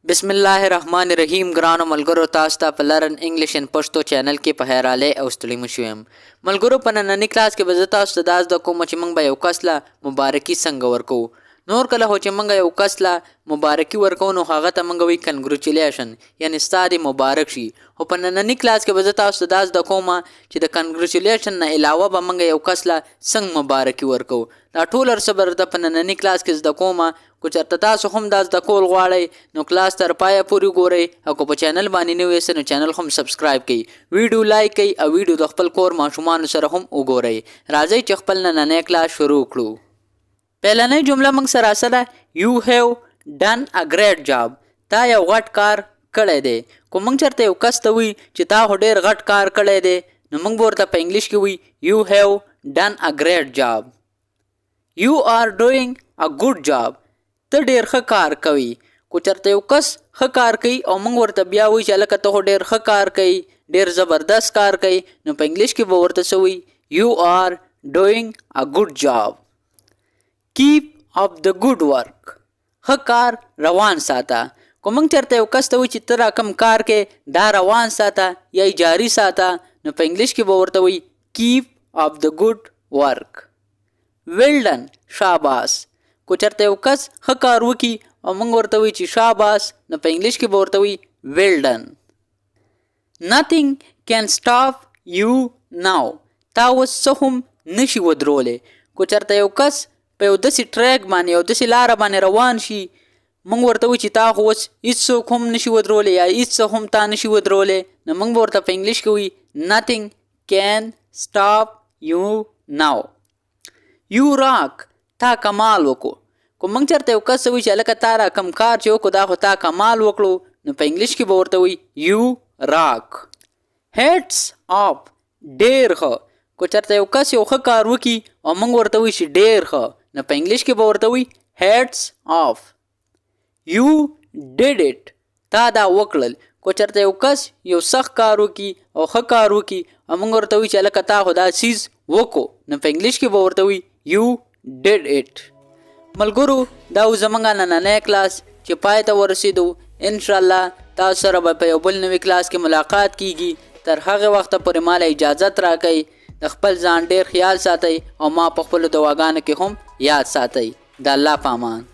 بسم الله الرحمن الرحیم. ګرانو ملګرو، تاسو ته په لرن انګلیش ان پښتو چینل کې په هراله او ستړي مشوم. ملګرو، په نننی کلاس کې به زه تاسو ته د کوم چې موږ به یو کس له مبارکي څنګه ورکو. نور کله هو چې موږ یو کس له مبارکي ورکو نو هغه ته موږ وی کنګریچولیشن، یعنی ستاسو مبارک شي. او په نننی کلاس کې به زه تاسو ته د کوم چې د کنګریچولیشن نه علاوه به موږ یو کس له څنګه مبارکي ورکو. دا ټول صبر د په نننی کلاس کې د کوم کو چرته تاسو هم د کول غواړئ نو کلاس تر پایه پورې ګورئ، او کو په چینل باندې نوی یاست نو چینل هم سبسکرایب کړئ، ویډیو لایک کړئ او ویډیو د خپل کور ماشومان سره هم وګورئ. راځئ چې خپل نننی کلاس شروع کړو. پهلنۍ جمله موږ سره سره یو هیو ډن ا ګریټ جاب. تا یو غټ کار کړی دی. کو موږ چرته یو کس ته وی چې تا ډېر غټ کار کړی دی نو موږ ورته په انګلیش کې وی یو هیو ډن ا ګریټ جاب. یو آر ډوینګ ا ګوډ جاب. ته ډېر ښه کار کوي. کو چرته یو کس ښه کار کوي او موږ ورته بیا وایو چې هلکه ته خو ډېر ښه کار کوي، ډېر زبردست کار کوي، نو په انګلیش کې به ورته څه وایي یو آر ډوینګ ا ګوډ جاب. کیپ اپ د ګوډ ورک. ښه کار روان ساته. کو موږ چرته یو کس ته وایو چې ته را کوم کار کې دا روان ساته یا جاري ساته نو په انګلیش کې به ورته وایي کیپ اپ د ګوډ ورک. ویل ډن، شاباس. کو چرته یو کس ښه کار وکړي او موږ ورته وایو چې شاباس نو په انګلیش کې به ورته وایي ویل ډن. نثینګ کین سټاپ یو ناو. تا اوس څه هم نشي ودرولی. کو چرته یو کس په یو داسې ټریک باندې یو داسې لاره باندې روان شي موږ ورته وایو چې تا خو اوس هېڅ څوک هم نشي ودرولی یا هېڅ څه هم تا نشي ودرولی نو موږ به ورته په انګلیش کې وایو نثینګ کین سټاپ یو ناو. یو راک. تا کمال وکړو. کو موږ چرته یو کس وایي چې هلکه تا را کوم کار چې وکړو دا خو تا کمال وکړو نو په انګلیش کې به ورته وایي یو راک. هیټس اپ. ډېر ښه. کو چرته یو کس یو ښه کار وکړي او موږ ورته وایو چې ډېر ښه نو په انګلیش کې به ورته وایي هیټس اف. یو ډیډ اټ. تا دا وکړل. کو چرته یو کس یو سخت کار وکړي او ښه کار وکړي او موږ ورته وایو چې هلکه تا خو دا څیز وکړو نو په انګلیش کې به ورته وایي یو ډیډ اټ. ملګرو، دا و زموږ نننی کلاس چې پای ته ورسېدو. انشاءالله تاسو سره به په یو بل نوي کلاس کې ملاقات کیږي. تر هغه وخته پورې ماله اجازت راکئ. د خپل ځان ډېر خیال ساتئ او ما په خپلو دعاګانو کې هم یاد ساتئ. د الله په امان.